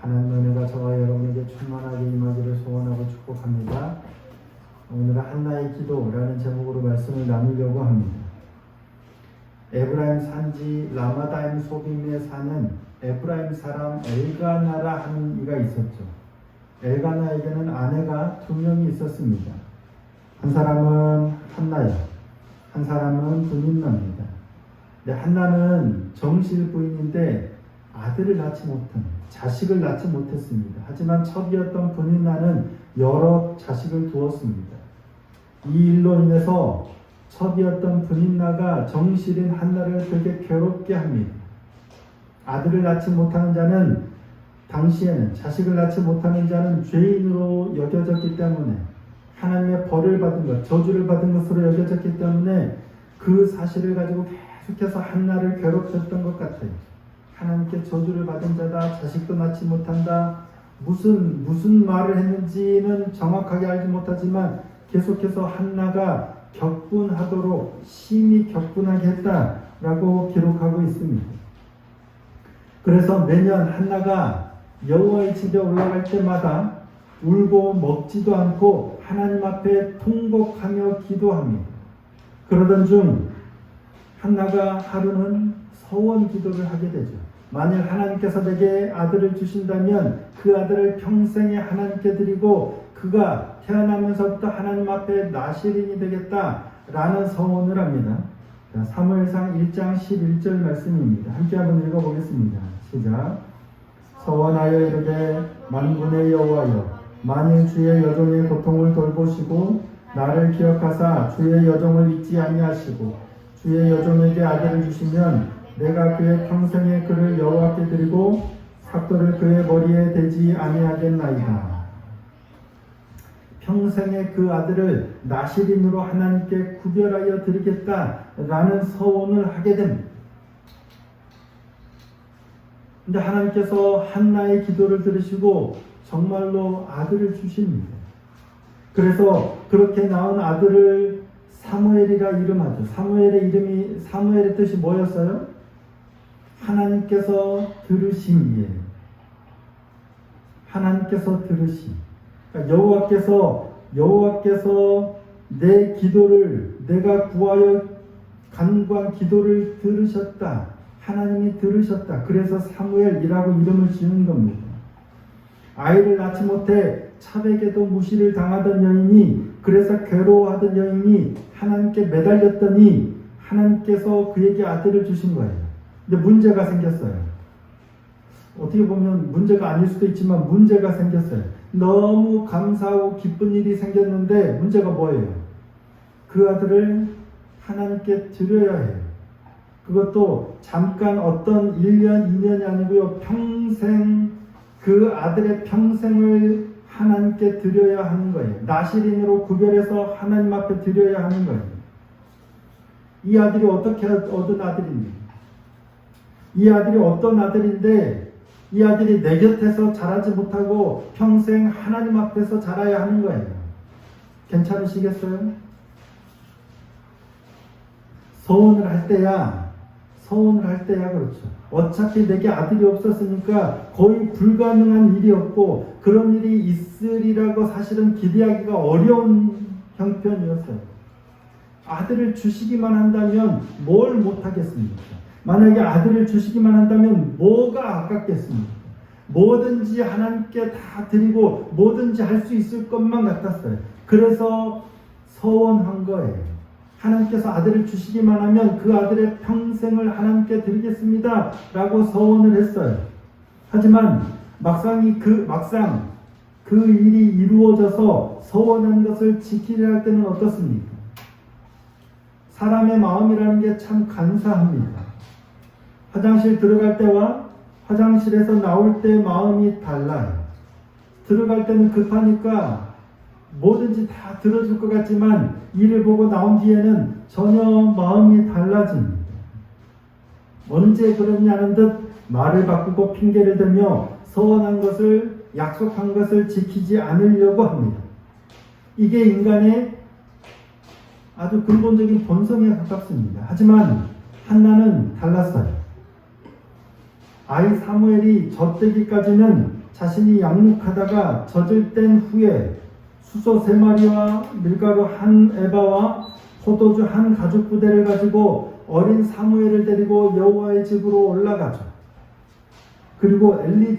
하나님의 은혜가 저와 여러분에게 충만하게 임하기를 소원하고 축복합니다. 오늘은 한나의 기도라는 제목으로 말씀을 나누려고 합니다. 에브라임 산지 라마다임 소빔에 사는 에브라임 사람 엘가나라 하는 이가 있었죠. 엘가나에게는 아내가 2명이 있었습니다. 한 사람은 한나요, 한 사람은 브닌나입니다. 한나는 정실 부인인데 아들을 낳지 못한, 자식을 낳지 못했습니다. 하지만 첩이었던 브닌나는 여러 자식을 두었습니다. 이 일로 인해서 첩이었던 브닌나가 정실인 한나를 되게 괴롭게 합니다. 아들을 낳지 못하는 자는, 당시에는 자식을 낳지 못하는 자는 죄인으로 여겨졌기 때문에, 하나님의 벌을 받은 것, 저주를 받은 것으로 여겨졌기 때문에 그 사실을 가지고 계속해서 한나를 괴롭혔던 것 같아요. 하나님께 저주를 받은 자다, 자식도 낳지 못한다, 무슨 말을 했는지는 정확하게 알지 못하지만 계속해서 한나가 격분하도록 심히 격분하게 했다라고 기록하고 있습니다. 그래서 매년 한나가 여호와의 집에 올라갈 때마다 울고 먹지도 않고 하나님 앞에 통곡하며 기도합니다. 그러던 중 한나가 하루는 서원 기도를 하게 되죠. 만일 하나님께서 내게 아들을 주신다면 그 아들을 평생에 하나님께 드리고 그가 태어나면서부터 하나님 앞에 나시린이 되겠다라는 서원을 합니다. 사무엘상 1장 11절 말씀입니다. 함께 한번 읽어보겠습니다. 시작. 서원하여 이르되 만군의 여호와여, 만일 주의 여종의 고통을 돌보시고 나를 기억하사 주의 여종을 잊지 아니하시고 주의 여종에게 아들을 주시면 내가 그의 평생에 그를 여호와께 드리고 삭도를 그의 머리에 대지 아니하겠나이다. 평생에 그 아들을 나시린으로 하나님께 구별하여 드리겠다라는 서원을 하게 됩니다. 근데 하나님께서 한나의 기도를 들으시고 정말로 아들을 주십니다. 그래서 그렇게 낳은 아들을 사무엘이라 이름하죠. 사무엘의 뜻이 뭐였어요? 하나님께서 들으심이에요. 하나님께서 들으심. 그러니까 여호와께서 내 기도를, 내가 구하여 간구한 기도를 들으셨다. 하나님이 들으셨다. 그래서 사무엘이라고 이름을 지은 겁니다. 아이를 낳지 못해 첩에게도 무시를 당하던 여인이, 그래서 괴로워하던 여인이 하나님께 매달렸더니 하나님께서 그에게 아들을 주신 거예요. 근데 문제가 생겼어요. 어떻게 보면 문제가 아닐 수도 있지만 문제가 생겼어요. 너무 감사하고 기쁜 일이 생겼는데 문제가 뭐예요? 그 아들을 하나님께 드려야 해요. 그것도 잠깐 어떤 1년, 2년이 아니고요. 평생, 그 아들의 평생을 하나님께 드려야 하는 거예요. 나시린으로 구별해서 하나님 앞에 드려야 하는 거예요. 이 아들이 어떻게 얻은 아들입니까? 이 아들이 어떤 아들인데 이 아들이 내 곁에서 자라지 못하고 평생 하나님 앞에서 자라야 하는 거예요. 괜찮으시겠어요? 서원을 할 때야 그렇죠. 어차피 내게 아들이 없었으니까 거의 불가능한 일이었고 그런 일이 있으리라고 사실은 기대하기가 어려운 형편이었어요. 아들을 주시기만 한다면 뭘 못하겠습니까? 만약에 아들을 주시기만 한다면 뭐가 아깝겠습니까? 뭐든지 하나님께 다 드리고 뭐든지 할 수 있을 것만 같았어요. 그래서 서원한 거예요. 하나님께서 아들을 주시기만 하면 그 아들의 평생을 하나님께 드리겠습니다 라고 서원을 했어요. 하지만 막상 그 일이 이루어져서 서원한 것을 지키려 할 때는 어떻습니까? 사람의 마음이라는 게 참 간사합니다. 화장실 들어갈 때와 화장실에서 나올 때 마음이 달라요. 들어갈 때는 급하니까 뭐든지 다 들어줄 것 같지만 이를 보고 나온 뒤에는 전혀 마음이 달라집니다. 언제 그러냐는 듯 말을 바꾸고 핑계를 대며 서원한 것을, 약속한 것을 지키지 않으려고 합니다. 이게 인간의 아주 근본적인 본성에 가깝습니다. 하지만 한나는 달랐어요. 아이 사무엘이 젖되기까지는 자신이 양육하다가 젖을 뗀 후에 수소 3마리와 밀가루 1에바와 포도주 1가죽부대를 가지고 어린 사무엘을 데리고 여호와의 집으로 올라가죠. 그리고 엘리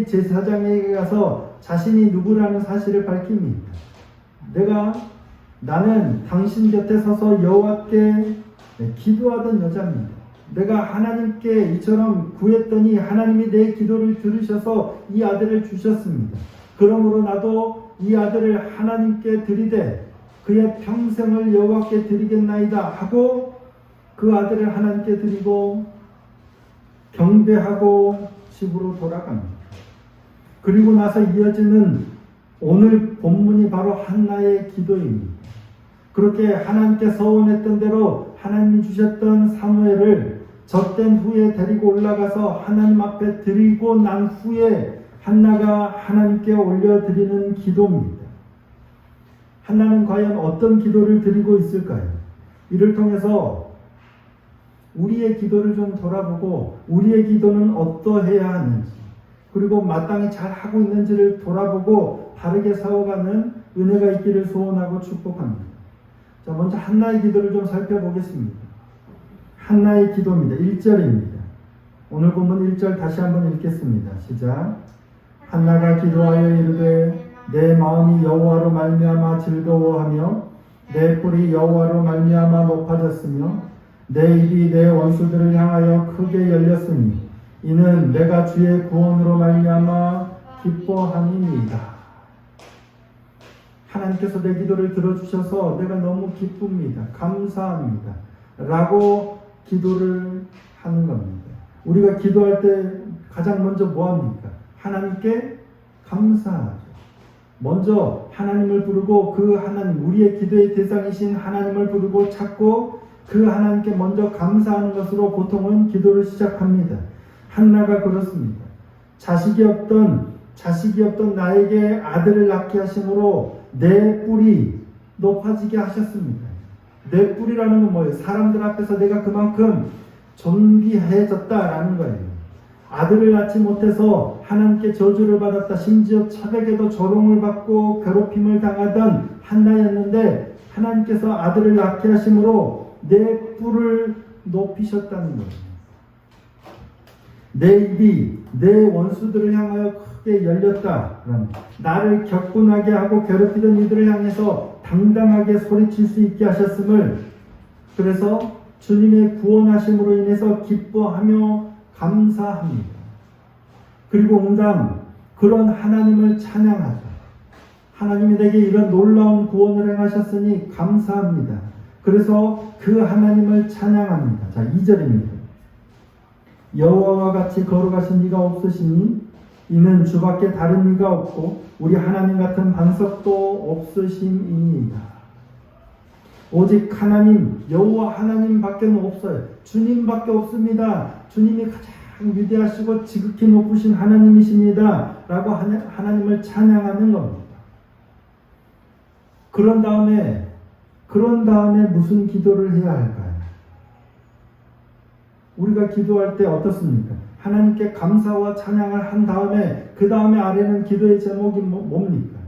제사장에게 가서 자신이 누구라는 사실을 밝힙니다. 나는 당신 곁에 서서 여호와께 기도하던 여자입니다. 내가 하나님께 이처럼 구했더니 하나님이 내 기도를 들으셔서 이 아들을 주셨습니다. 그러므로 나도 이 아들을 하나님께 드리되 그의 평생을 여호와께 드리겠나이다 하고 그 아들을 하나님께 드리고 경배하고 집으로 돌아갑니다. 그리고 나서 이어지는 오늘 본문이 바로 한나의 기도입니다. 그렇게 하나님께 서원했던 대로 하나님이 주셨던 사무엘을 젖된 후에 데리고 올라가서 하나님 앞에 드리고 난 후에 한나가 하나님께 올려드리는 기도입니다. 한나는 과연 어떤 기도를 드리고 있을까요? 이를 통해서 우리의 기도를 좀 돌아보고 우리의 기도는 어떠해야 하는지 그리고 마땅히 잘 하고 있는지를 돌아보고 바르게 세워가는 은혜가 있기를 소원하고 축복합니다. 자, 먼저 한나의 기도를 좀 살펴보겠습니다. 한나의 기도입니다. 1절입니다. 오늘 본문 1절 다시 한번 읽겠습니다. 시작. 한나가 기도하여 이르되 내 마음이 여호와로 말미암아 즐거워하며 내 뿔이 여호와로 말미암아 높아졌으며 내 입이 내 원수들을 향하여 크게 열렸으니 이는 내가 주의 구원으로 말미암아 기뻐함이니이다. 하나님께서 내 기도를 들어주셔서 내가 너무 기쁩니다. 감사합니다. 라고 기도를 하는 겁니다. 우리가 기도할 때 가장 먼저 뭐합니까? 하나님께 감사하죠. 먼저 하나님을 부르고 그 하나님, 우리의 기도의 대상이신 하나님을 부르고 찾고 그 하나님께 먼저 감사하는 것으로 보통은 기도를 시작합니다. 한나가 그렇습니다. 자식이 없던 나에게 아들을 낳게 하심으로 내 뿔이 높아지게 하셨습니다. 내 뿔이라는 건 뭐예요? 사람들 앞에서 내가 그만큼 존귀해졌다라는 거예요. 아들을 낳지 못해서 하나님께 저주를 받았다. 심지어 차백에도 조롱을 받고 괴롭힘을 당하던 한나였는데 하나님께서 아들을 낳게 하심으로 내 뿔을 높이셨다는 거예요. 내 입이 내 원수들을 향하여 크게 열렸다. 나를 격분하게 하고 괴롭히던 이들을 향해서 당당하게 소리칠 수 있게 하셨음을, 그래서 주님의 구원하심으로 인해서 기뻐하며 감사합니다. 그리고 응당 그런 하나님을 찬양하자. 하나님이 내게 이런 놀라운 구원을 행하셨으니 감사합니다. 그래서 그 하나님을 찬양합니다. 자, 2절입니다. 여호와와 같이 거룩하신 이가 없으시니 이는 주밖에 다른 이가 없고 우리 하나님 같은 반석도 없으심이니이다. 오직 하나님, 여호와 하나님밖에 없어요. 주님밖에 없습니다. 주님이 가장 위대하시고 지극히 높으신 하나님이십니다. 라고 하나님을 찬양하는 겁니다. 그런 다음에 무슨 기도를 해야 할까요? 우리가 기도할 때 어떻습니까? 하나님께 감사와 찬양을 한 다음에 그 다음에 아래는 기도의 제목이 뭡니까?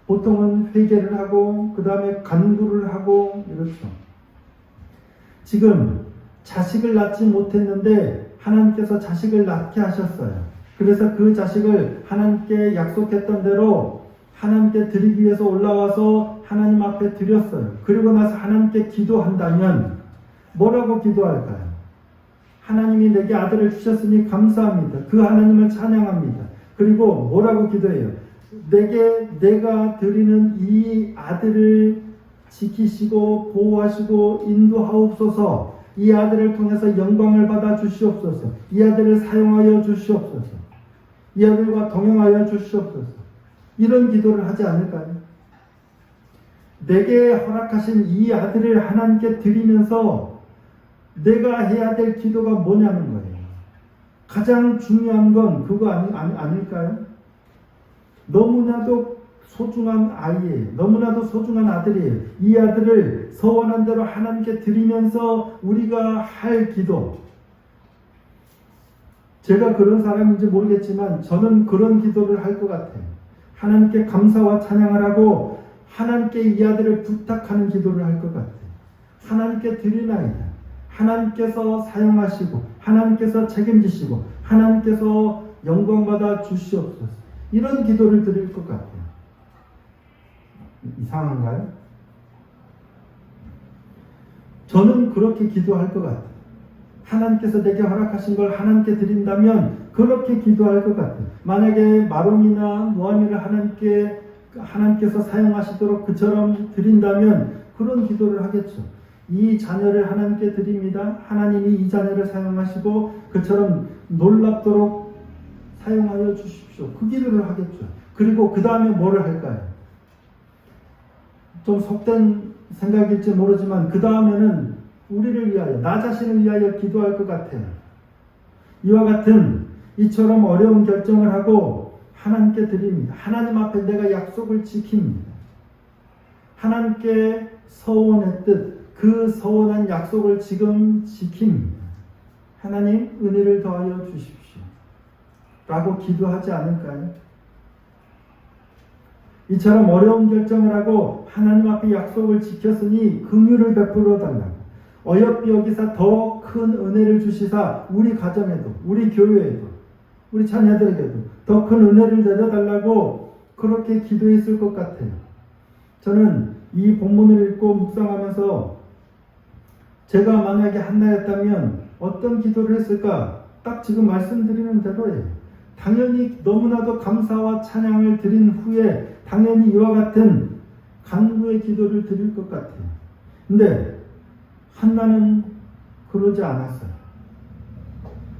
보통은 회개를 하고 그 다음에 간구를 하고 이렇죠. 지금 자식을 낳지 못했는데 하나님께서 자식을 낳게 하셨어요. 그래서 그 자식을 하나님께 약속했던 대로 하나님께 드리기 위해서 올라와서 하나님 앞에 드렸어요. 그리고 나서 하나님께 기도한다면 뭐라고 기도할까요? 하나님이 내게 아들을 주셨으니 감사합니다. 그 하나님을 찬양합니다. 그리고 뭐라고 기도해요? 내가 드리는 이 아들을 지키시고 보호하시고 인도하옵소서. 이 아들을 통해서 영광을 받아 주시옵소서. 이 아들을 사용하여 주시옵소서. 이 아들과 동행하여 주시옵소서. 이런 기도를 하지 않을까요? 내게 허락하신 이 아들을 하나님께 드리면서 내가 해야 될 기도가 뭐냐는 거예요. 가장 중요한 건 그거 아닐까요? 너무나도 소중한 아이예요. 너무나도 소중한 아들이에요. 이 아들을 서원한 대로 하나님께 드리면서 우리가 할 기도, 제가 그런 사람인지 모르겠지만 저는 그런 기도를 할 것 같아요. 하나님께 감사와 찬양을 하고 하나님께 이 아들을 부탁하는 기도를 할 것 같아요. 하나님께 드리나이다. 하나님께서 사용하시고 하나님께서 책임지시고 하나님께서 영광받아 주시옵소서. 이런 기도를 드릴 것 같아요. 이상한가요? 저는 그렇게 기도할 것 같아요. 하나님께서 내게 허락하신 걸 하나님께 드린다면 그렇게 기도할 것 같아요. 만약에 마롱이나 노아미를 하나님께서 사용하시도록 그처럼 드린다면 그런 기도를 하겠죠. 이 자녀를 하나님께 드립니다. 하나님이 이 자녀를 사용하시고 그처럼 놀랍도록 사용하여 주십시오. 그 기도를 하겠죠. 그리고 그 다음에 뭐를 할까요? 좀 속된 생각일지 모르지만 그 다음에는 우리를 위하여, 나 자신을 위하여 기도할 것 같아요. 이와 같은 이처럼 어려운 결정을 하고 하나님께 드립니다. 하나님 앞에 내가 약속을 지킵니다. 하나님께 서원했듯 그 서원한 약속을 지금 지킵니다. 하나님 은혜를 더하여 주십시오. 라고 기도하지 않을까요? 이처럼 어려운 결정을 하고 하나님 앞에 약속을 지켰으니 긍휼을 베풀어 달라고. 어여삐 여기사 더 큰 은혜를 주시사 우리 가정에도 우리 교회에도 우리 자녀들에게도 더 큰 은혜를 내려달라고 그렇게 기도했을 것 같아요. 저는 이 본문을 읽고 묵상하면서 제가 만약에 한나였다면 어떤 기도를 했을까? 딱 지금 말씀드리는 대로예요. 당연히 너무나도 감사와 찬양을 드린 후에 당연히 이와 같은 간구의 기도를 드릴 것 같아요. 근데 한나는 그러지 않았어요.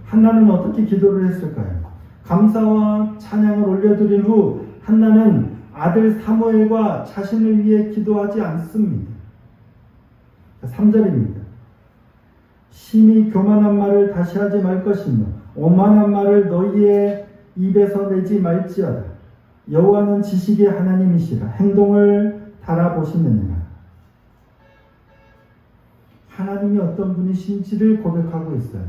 한나는 어떻게 기도를 했을까요? 감사와 찬양을 올려드린 후 한나는 아들 사무엘과 자신을 위해 기도하지 않습니다. 3절입니다. 심히 교만한 말을 다시 하지 말 것이며 오만한 말을 너희의 입에서 내지 말지어다. 여호와는 지식의 하나님이시라. 행동을 달아보시느니라. 하나님이 어떤 분이신지를 고백하고 있어요.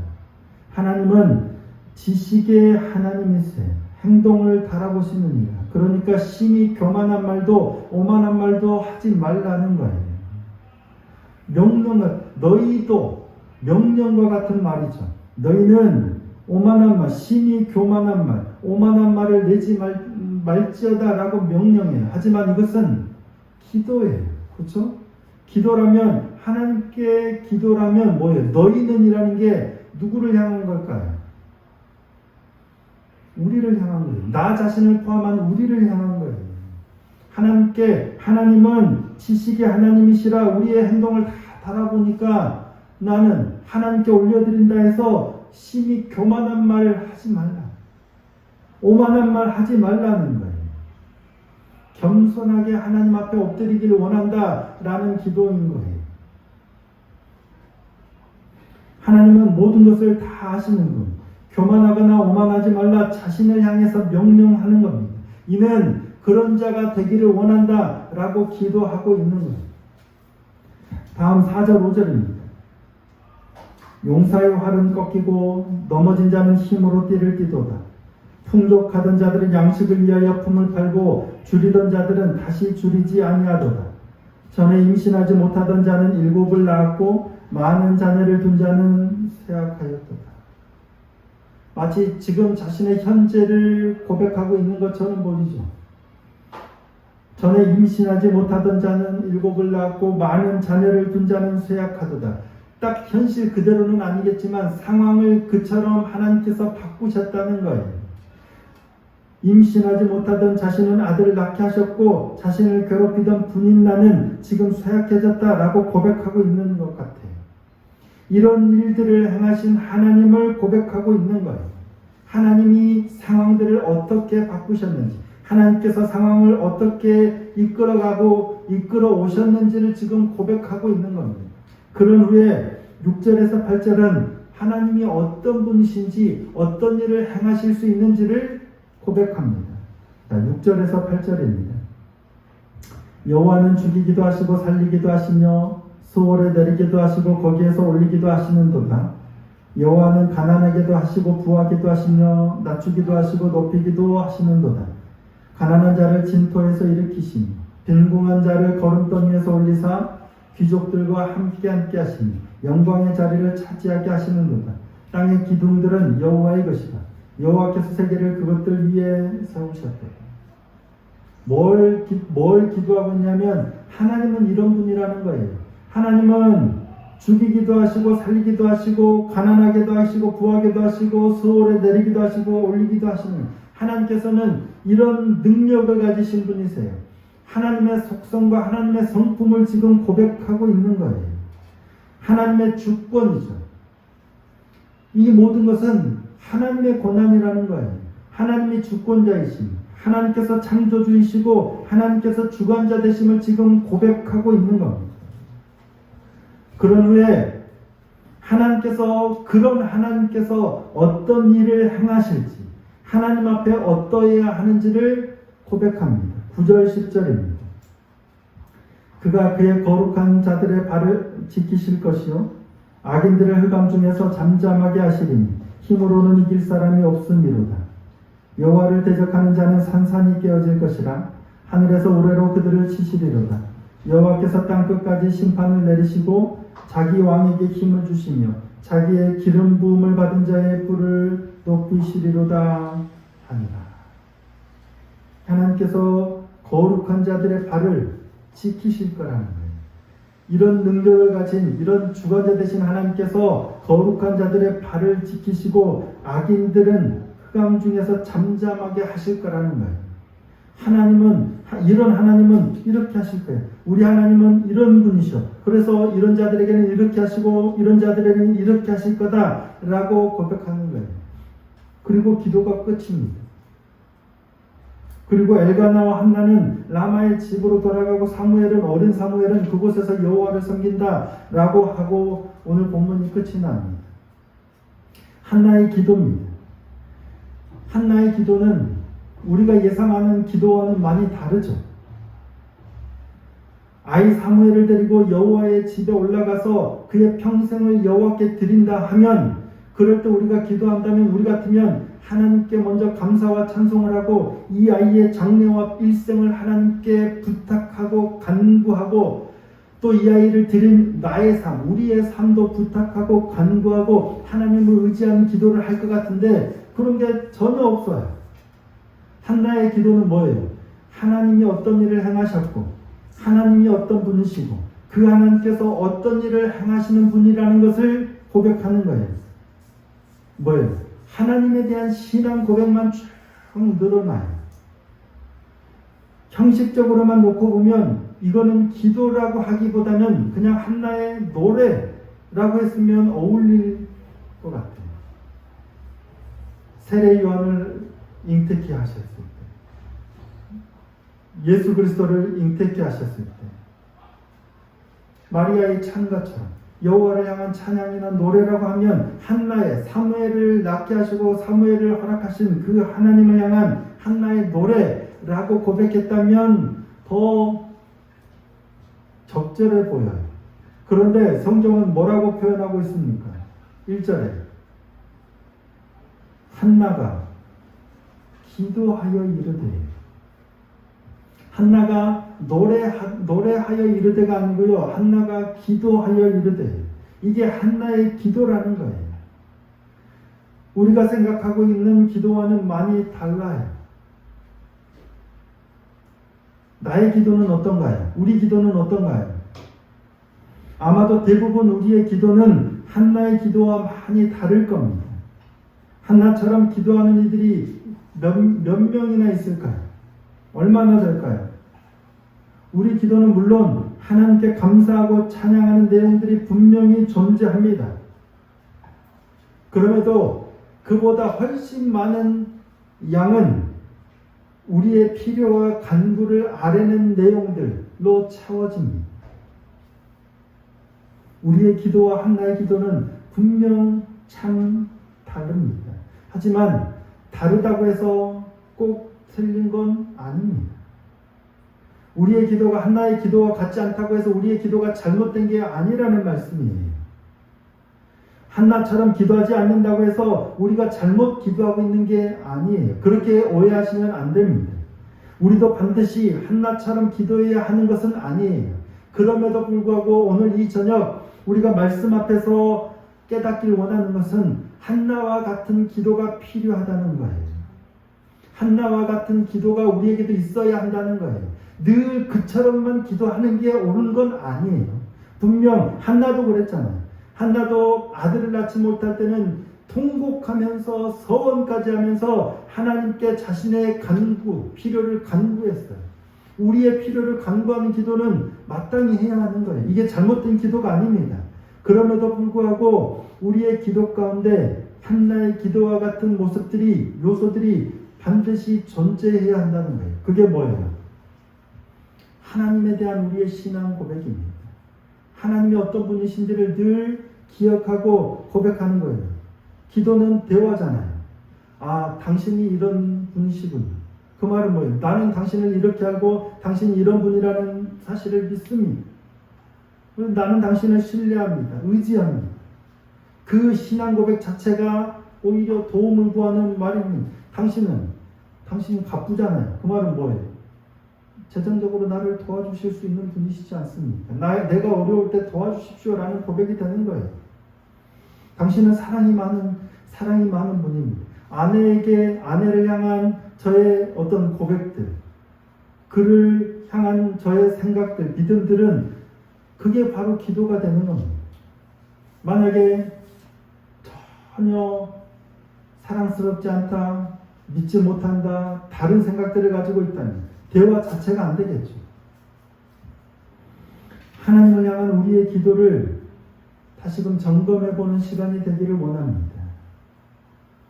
하나님은 지식의 하나님이세요. 행동을 달아보시느니라. 그러니까 심히 교만한 말도 오만한 말도 하지 말라는 거예요. 너희도 명령과 같은 말이죠. 너희는 오만한 말, 심히 교만한 말, 오만한 말을 내지 말지어다 라고 명령해요. 하지만 이것은 기도예요. 그렇죠? 기도라면, 하나님께 기도라면 뭐예요? 너희는 이라는 게 누구를 향한 걸까요? 우리를 향한 거예요. 나 자신을 포함한 우리를 향한 거예요. 하나님은 지식의 하나님이시라 우리의 행동을 다 달아보니까 나는 하나님께 올려드린다 해서 심히 교만한 말을 하지 말라. 오만한 말 하지 말라는 거예요. 겸손하게 하나님 앞에 엎드리기를 원한다라는 기도인 거예요. 하나님은 모든 것을 다 아시는 분. 교만하거나 오만하지 말라 자신을 향해서 명령하는 겁니다. 이는 그런 자가 되기를 원한다라고 기도하고 있는 거예요. 다음 4절 5절입니다. 용사의 활은 꺾이고 넘어진 자는 힘으로 띠를 띠도다. 풍족하던 자들은 양식을 위하여 품을 팔고 줄이던 자들은 다시 줄이지 아니하도다. 전에 임신하지 못하던 자는 7을 낳았고 많은 자녀를 둔 자는 쇠약하였도다. 마치 지금 자신의 현재를 고백하고 있는 것처럼 보이죠. 전에 임신하지 못하던 자는 7을 낳았고 많은 자녀를 둔 자는 쇠약하도다. 딱 현실 그대로는 아니겠지만 상황을 그처럼 하나님께서 바꾸셨다는 거예요. 임신하지 못하던 자신은 아들을 낳게 하셨고 자신을 괴롭히던 분인나는 지금 쇠약해졌다라고 고백하고 있는 것 같아요. 이런 일들을 행하신 하나님을 고백하고 있는 거예요. 하나님이 상황들을 어떻게 바꾸셨는지, 하나님께서 상황을 어떻게 이끌어 오셨는지를 지금 고백하고 있는 겁니다. 그런 후에 6절에서 8절은 하나님이 어떤 분이신지, 어떤 일을 행하실 수 있는지를 고백합니다. 자, 6절에서 8절입니다. 여호와는 죽이기도 하시고 살리기도 하시며 수월에 내리기도 하시고 거기에서 올리기도 하시는도다. 여호와는 가난하게도 하시고 부하게도 하시며 낮추기도 하시고 높이기도 하시는도다. 가난한 자를 진토에서 일으키시며 빈궁한 자를 걸음더미에서 올리사 귀족들과 함께 하시니 영광의 자리를 차지하게 하시는도다. 땅의 기둥들은 여호와의 것이다. 여호와께서 세계를 그것들 위에 세우셨다. 뭘 기도하고 있냐면 하나님은 이런 분이라는 거예요. 하나님은 죽이기도 하시고 살리기도 하시고 가난하게도 하시고 부하게도 하시고 수월에 내리기도 하시고 올리기도 하시는 하나님께서는 이런 능력을 가지신 분이세요. 하나님의 속성과 하나님의 성품을 지금 고백하고 있는 거예요. 하나님의 주권이죠. 이 모든 것은 하나님의 권한이라는 거예요. 하나님이 주권자이십니다. 하나님께서 창조주이시고 하나님께서 주관자 되심을 지금 고백하고 있는 겁니다. 그런 후에 그런 하나님께서 어떤 일을 행하실지 하나님 앞에 어떠해야 하는지를 고백합니다. 9절 10절입니다. 그가 그의 거룩한 자들의 발을 지키실 것이요 악인들을 흑암 중에서 잠잠하게 하시리니 힘으로는 이길 사람이 없음이로다. 여호와를 대적하는 자는 산산이 깨어질 것이라 하늘에서 우레로 그들을 치시리로다. 여호와께서 땅끝까지 심판을 내리시고 자기 왕에게 힘을 주시며 자기의 기름 부음을 받은 자의 뿔을 높이시리로다 하니라. 하나님께서 거룩한 자들의 발을 지키실 거라는 거예요. 이런 능력을 가진 이런 주관자 되신 하나님께서 거룩한 자들의 발을 지키시고 악인들은 흑암 중에서 잠잠하게 하실 거라는 거예요. 이런 하나님은 이렇게 하실 거예요. 우리 하나님은 이런 분이셔. 그래서 이런 자들에게는 이렇게 하시고 이런 자들에게는 이렇게 하실 거다라고 고백하는 거예요. 그리고 기도가 끝입니다. 그리고 엘가나와 한나는 라마의 집으로 돌아가고 어린 사무엘은 그곳에서 여호와를 섬긴다라고 하고 오늘 본문이 끝이 납니다. 한나의 기도입니다. 한나의 기도는 우리가 예상하는 기도와는 많이 다르죠. 아이 사무엘을 데리고 여호와의 집에 올라가서 그의 평생을 여호와께 드린다 하면 그럴 때 우리가 기도한다면 우리 같으면 하나님께 먼저 감사와 찬송을 하고 이 아이의 장래와 일생을 하나님께 부탁하고 간구하고 또 이 아이를 드린 나의 삶, 우리의 삶도 부탁하고 간구하고 하나님을 의지하는 기도를 할 것 같은데 그런 게 전혀 없어요. 한나의 기도는 뭐예요? 하나님이 어떤 일을 행하셨고 하나님이 어떤 분이시고 그 하나님께서 어떤 일을 행하시는 분이라는 것을 고백하는 거예요. 뭐예요? 하나님에 대한 신앙 고백만 쭉 늘어나요. 형식적으로만 놓고 보면 이거는 기도라고 하기보다는 그냥 한나의 노래라고 했으면 어울릴 것 같아요. 세례 요한을 잉태케 하셨을 때, 예수 그리스도를 잉태케 하셨을 때, 마리아의 찬가처럼 여호와를 향한 찬양이나 노래라고 하면 한나의 사무엘을 낳게 하시고 사무엘을 허락하신 그 하나님을 향한 한나의 노래라고 고백했다면 더 적절해 보여요. 그런데 성경은 뭐라고 표현하고 있습니까? 1절에 한나가 기도하여 이르되, 한나가 노래하여 이르되가 아니고요, 한나가 기도하여 이르되, 이게 한나의 기도라는 거예요. 우리가 생각하고 있는 기도와는 많이 달라요. 나의 기도는 어떤가요? 우리 기도는 어떤가요? 아마도 대부분 우리의 기도는 한나의 기도와 많이 다를 겁니다. 한나처럼 기도하는 이들이 몇 명이나 있을까요? 얼마나 될까요? 우리 기도는 물론 하나님께 감사하고 찬양하는 내용들이 분명히 존재합니다. 그럼에도 그보다 훨씬 많은 양은 우리의 필요와 간구를 아뢰는 내용들로 채워집니다. 우리의 기도와 한나의 기도는 분명 참 다릅니다. 하지만 다르다고 해서 꼭 틀린 건 아닙니다. 우리의 기도가 한나의 기도와 같지 않다고 해서 우리의 기도가 잘못된 게 아니라는 말씀이에요. 한나처럼 기도하지 않는다고 해서 우리가 잘못 기도하고 있는 게 아니에요. 그렇게 오해하시면 안 됩니다. 우리도 반드시 한나처럼 기도해야 하는 것은 아니에요. 그럼에도 불구하고 오늘 이 저녁 우리가 말씀 앞에서 깨닫길 원하는 것은 한나와 같은 기도가 필요하다는 거예요. 한나와 같은 기도가 우리에게도 있어야 한다는 거예요. 늘 그처럼만 기도하는 게 옳은 건 아니에요. 분명 한나도 그랬잖아요. 한나도 아들을 낳지 못할 때는 통곡하면서 서원까지 하면서 하나님께 자신의 필요를 간구했어요. 우리의 필요를 간구하는 기도는 마땅히 해야 하는 거예요. 이게 잘못된 기도가 아닙니다. 그럼에도 불구하고 우리의 기도 가운데 한나의 기도와 같은 요소들이 반드시 존재해야 한다는 거예요. 그게 뭐예요? 하나님에 대한 우리의 신앙 고백입니다. 하나님이 어떤 분이신지를 늘 기억하고 고백하는 거예요. 기도는 대화잖아요. 아, 당신이 이런 분이시군요. 그 말은 뭐예요? 나는 당신을 이렇게 하고 당신이 이런 분이라는 사실을 믿습니다. 나는 당신을 신뢰합니다. 의지합니다. 그 신앙 고백 자체가 오히려 도움을 구하는 말입니다. 당신이 바쁘잖아요. 그 말은 뭐예요? 재정적으로 나를 도와주실 수 있는 분이시지 않습니까? 내가 어려울 때 도와주십시오라는 고백이 되는 거예요. 당신은 사랑이 많은 분입니다. 아내를 향한 저의 어떤 고백들, 그를 향한 저의 생각들, 믿음들은 그게 바로 기도가 되는 겁니다. 만약에 전혀 사랑스럽지 않다, 믿지 못한다, 다른 생각들을 가지고 있다면 대화 자체가 안 되겠죠. 하나님을 향한 우리의 기도를 다시금 점검해보는 시간이 되기를 원합니다.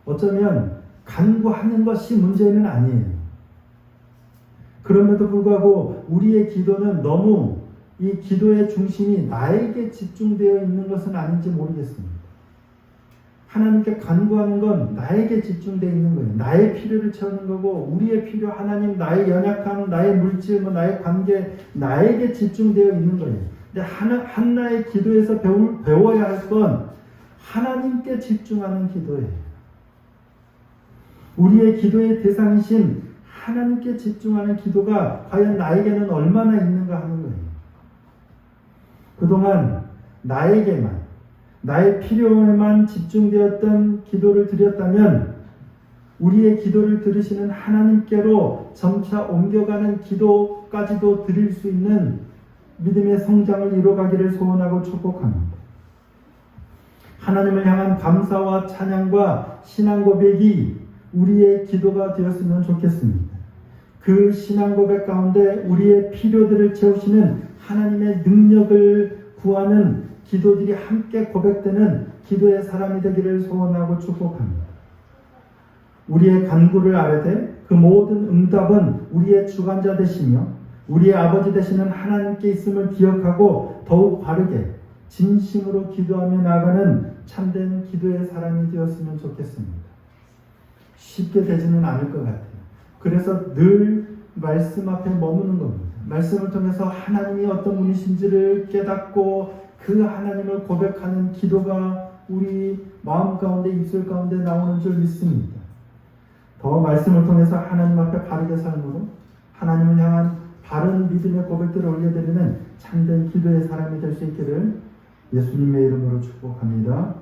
어쩌면 간구하는 것이 문제는 아니에요. 그럼에도 불구하고 우리의 기도는 너무 이 기도의 중심이 나에게 집중되어 있는 것은 아닌지 모르겠습니다. 하나님께 간구하는 건 나에게 집중되어 있는 거예요. 나의 필요를 채우는 거고, 우리의 필요, 하나님, 나의 연약함, 나의 물질, 나의 관계, 나에게 집중되어 있는 거예요. 근데 한나의 기도에서 배워야 할 건 하나님께 집중하는 기도예요. 우리의 기도의 대상이신 하나님께 집중하는 기도가 과연 나에게는 얼마나 있는가 하는 거예요. 그동안 나의 필요에만 집중되었던 기도를 드렸다면 우리의 기도를 들으시는 하나님께로 점차 옮겨가는 기도까지도 드릴 수 있는 믿음의 성장을 이뤄가기를 소원하고 축복합니다. 하나님을 향한 감사와 찬양과 신앙 고백이 우리의 기도가 되었으면 좋겠습니다. 그 신앙 고백 가운데 우리의 필요들을 채우시는 하나님의 능력을 구하는 기도들이 함께 고백되는 기도의 사람이 되기를 소원하고 축복합니다. 우리의 간구를 아뢰되 그 모든 응답은 우리의 주관자 되시며 우리의 아버지 되시는 하나님께 있음을 기억하고 더욱 바르게 진심으로 기도하며 나아가는 참된 기도의 사람이 되었으면 좋겠습니다. 쉽게 되지는 않을 것 같아요. 그래서 늘 말씀 앞에 머무는 겁니다. 말씀을 통해서 하나님이 어떤 분이신지를 깨닫고 그 하나님을 고백하는 기도가 우리 마음 가운데 입술 가운데 나오는 줄 믿습니다. 더 말씀을 통해서 하나님 앞에 바르게 삶으로 하나님을 향한 바른 믿음의 고백들을 올려드리는 참된 기도의 사람이 될 수 있기를 예수님의 이름으로 축복합니다.